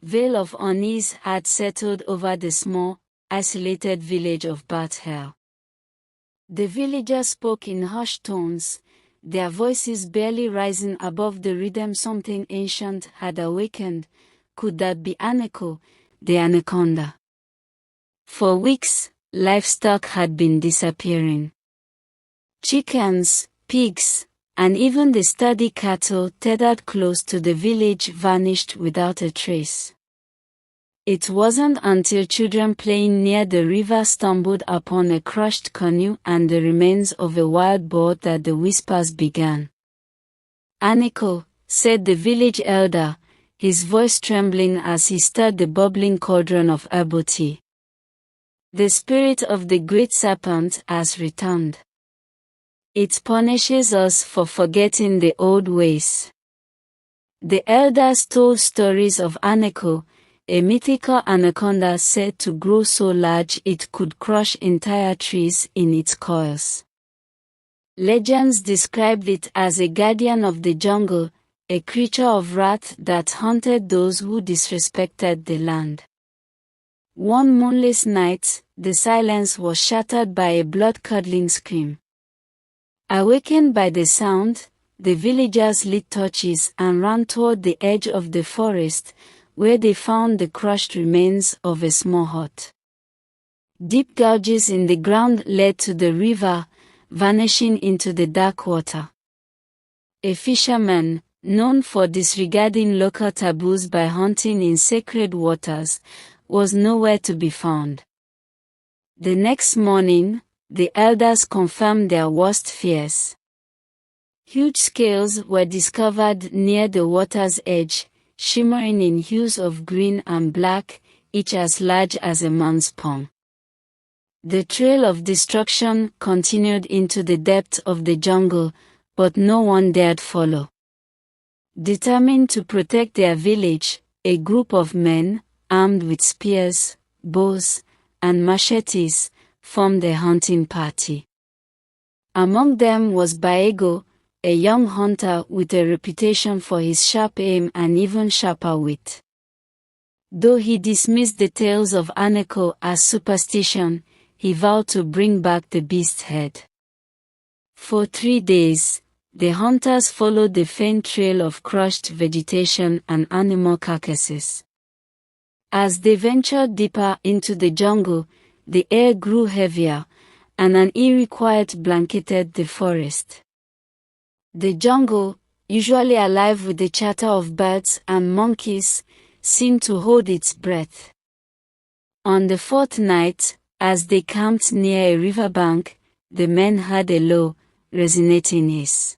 veil of unease had settled over the small, isolated village of Bathel. The villagers spoke in hushed tones, their voices barely rising above the rhythm something ancient had awakened. Could that be Anaco, the Anaconda? For weeks, livestock had been disappearing. Chickens, pigs, and even the sturdy cattle tethered close to the village vanished without a trace. It wasn't until children playing near the river stumbled upon a crushed canoe and the remains of a wild boar that the whispers began. "Anaco," said the village elder, his voice trembling as he stirred the bubbling cauldron of herbal tea. "The spirit of the great serpent has returned. It punishes us for forgetting the old ways." The elders told stories of Anaco, a mythical anaconda said to grow so large it could crush entire trees in its coils. Legends described it as a guardian of the jungle, a creature of wrath that haunted those who disrespected the land. One moonless night, the silence was shattered by a blood-curdling scream. Awakened by the sound, the villagers lit torches and ran toward the edge of the forest, where they found the crushed remains of a small hut. Deep gouges in the ground led to the river, vanishing into the dark water. A fisherman, known for disregarding local taboos by hunting in sacred waters, was nowhere to be found. The next morning, the elders confirmed their worst fears. Huge scales were discovered near the water's edge, shimmering in hues of green and black, each as large as a man's palm. The trail of destruction continued into the depth of the jungle, but no one dared follow. Determined to protect their village, a group of men, armed with spears, bows, and machetes, formed a hunting party. Among them was Baego, a young hunter with a reputation for his sharp aim and even sharper wit. Though he dismissed the tales of Anaco as superstition, he vowed to bring back the beast's head. For 3 days, the hunters followed the faint trail of crushed vegetation and animal carcasses. As they ventured deeper into the jungle, the air grew heavier, and an eerie quiet blanketed the forest. The jungle, usually alive with the chatter of birds and monkeys, seemed to hold its breath. On the 4th night, as they camped near a riverbank, the men heard a low, resonating hiss.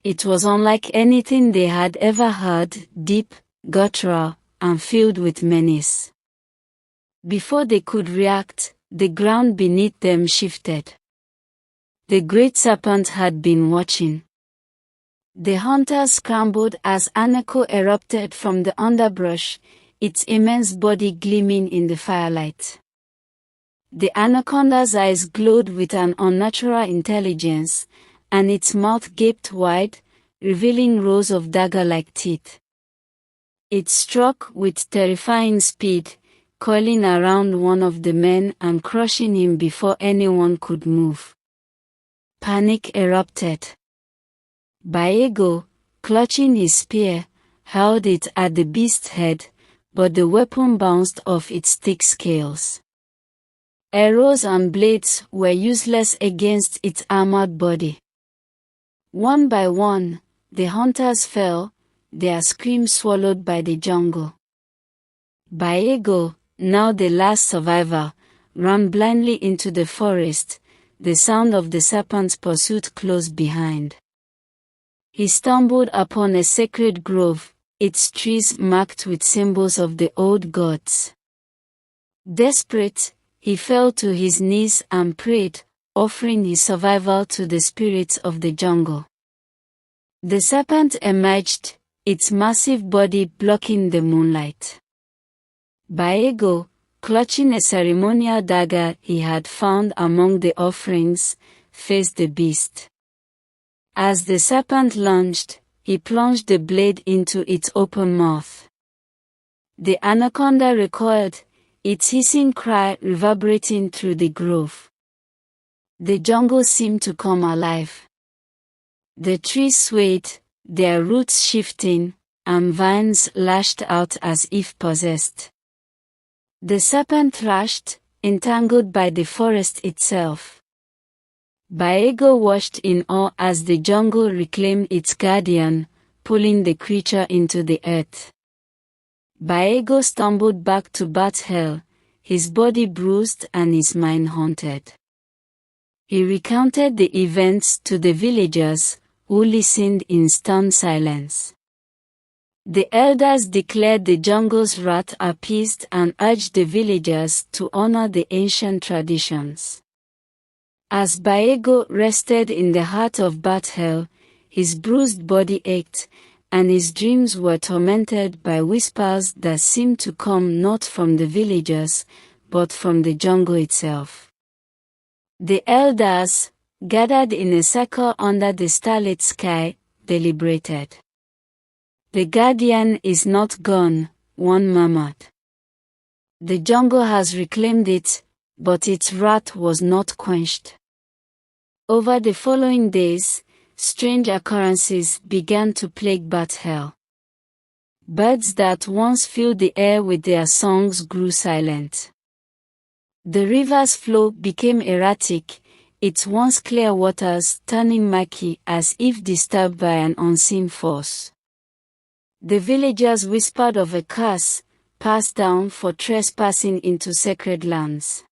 It was unlike anything they had ever heard, deep, guttural, and filled with menace. Before they could react, the ground beneath them shifted. The great serpent had been watching. The hunters scrambled as Anaco erupted from the underbrush, its immense body gleaming in the firelight. The anaconda's eyes glowed with an unnatural intelligence, and its mouth gaped wide, revealing rows of dagger-like teeth. It struck with terrifying speed, coiling around one of the men and crushing him before anyone could move. Panic erupted. Baego, clutching his spear, held it at the beast's head, but the weapon bounced off its thick scales. Arrows and blades were useless against its armored body. One by one, the hunters fell, their screams swallowed by the jungle. Baego, now the last survivor, ran blindly into the forest, the sound of the serpent's pursuit close behind. He stumbled upon a sacred grove, its trees marked with symbols of the old gods. Desperate, he fell to his knees and prayed, offering his survival to the spirits of the jungle. The serpent emerged, its massive body blocking the moonlight. Baego, clutching a ceremonial dagger he had found among the offerings, faced the beast. As the serpent lunged, he plunged the blade into its open mouth. The anaconda recoiled, its hissing cry reverberating through the grove. The jungle seemed to come alive. The trees swayed, their roots shifting, and vines lashed out as if possessed. The serpent thrashed, entangled by the forest itself. Baego watched in awe as the jungle reclaimed its guardian, pulling the creature into the earth. Baego stumbled back to Bat Hill, his body bruised and his mind haunted. He recounted the events to the villagers, who listened in stunned silence. The elders declared the jungle's wrath appeased and urged the villagers to honor the ancient traditions. As Baego rested in the heart of Bat Hill, his bruised body ached, and his dreams were tormented by whispers that seemed to come not from the villagers, but from the jungle itself. The elders, gathered in a circle under the starlit sky, deliberated. "The guardian is not gone," one murmured. "The jungle has reclaimed it, but its wrath was not quenched." Over the following days, strange occurrences began to plague Bat Hill. Birds that once filled the air with their songs grew silent. The river's flow became erratic, its once clear waters turning murky as if disturbed by an unseen force. The villagers whispered of a curse, passed down for trespassing into sacred lands.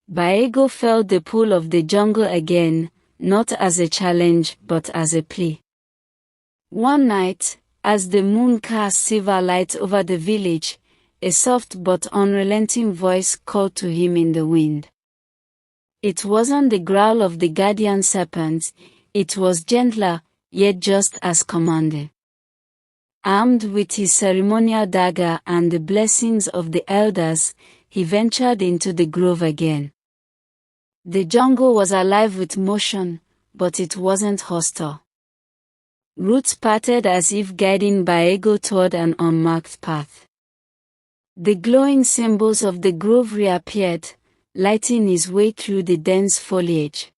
Baego felt the pull of the jungle again, not as a challenge but as a plea. One night, as the moon cast silver light over the village, a soft but unrelenting voice called to him in the wind. It wasn't the growl of the guardian serpent, it was gentler, yet just as commanding. Armed with his ceremonial dagger and the blessings of the elders, he ventured into the grove again. The jungle was alive with motion, but it wasn't hostile. Roots parted as if guiding Baego toward an unmarked path. The glowing symbols of the grove reappeared, lighting his way through the dense foliage.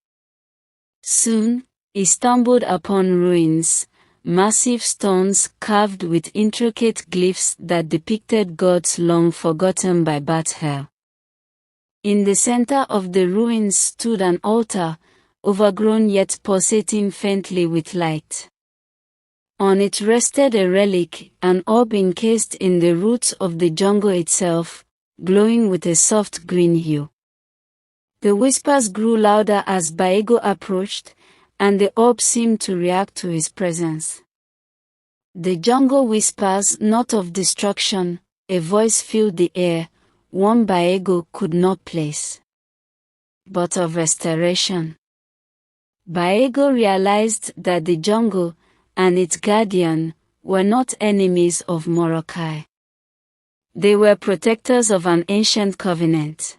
Soon, he stumbled upon ruins, massive stones carved with intricate glyphs that depicted gods long forgotten by Bat Hill. In the center of the ruins stood an altar, overgrown yet pulsating faintly with light. On it rested a relic, an orb encased in the roots of the jungle itself, glowing with a soft green hue. The whispers grew louder as Baego approached, and the orb seemed to react to his presence. The jungle whispers not of destruction, a voice filled the air, one Baego could not place, but of restoration. Baego realized that the jungle, and its guardian, were not enemies of Morokai. They were protectors of an ancient covenant.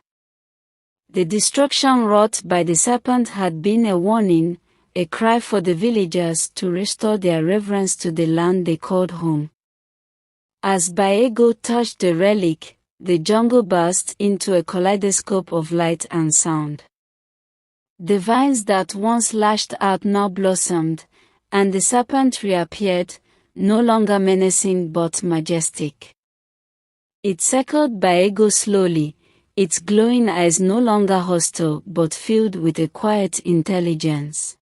The destruction wrought by the serpent had been a warning, a cry for the villagers to restore their reverence to the land they called home. As Baego touched the relic, the jungle burst into a kaleidoscope of light and sound. The vines that once lashed out now blossomed, and the serpent reappeared, no longer menacing but majestic. It circled Baego slowly, its glowing eyes no longer hostile but filled with a quiet intelligence.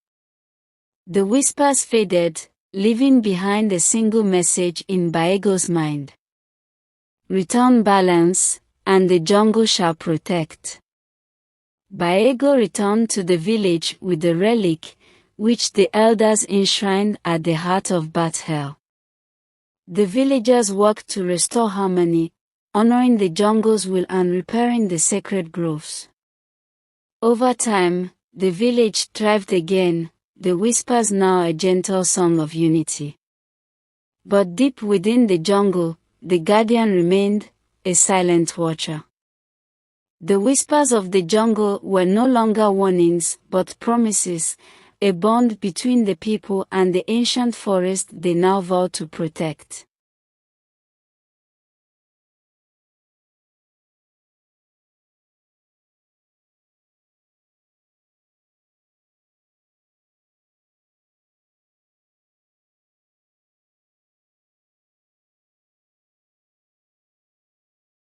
The whispers faded, leaving behind a single message in Baego's mind. Return balance, and the jungle shall protect. Baego returned to the village with the relic, which the elders enshrined at the heart of Bat Hill. The villagers worked to restore harmony, honoring the jungle's will and repairing the sacred groves. Over time, the village thrived again, the whispers now a gentle song of unity. But deep within the jungle, the guardian remained, a silent watcher. The whispers of the jungle were no longer warnings but promises, a bond between the people and the ancient forest they now vowed to protect.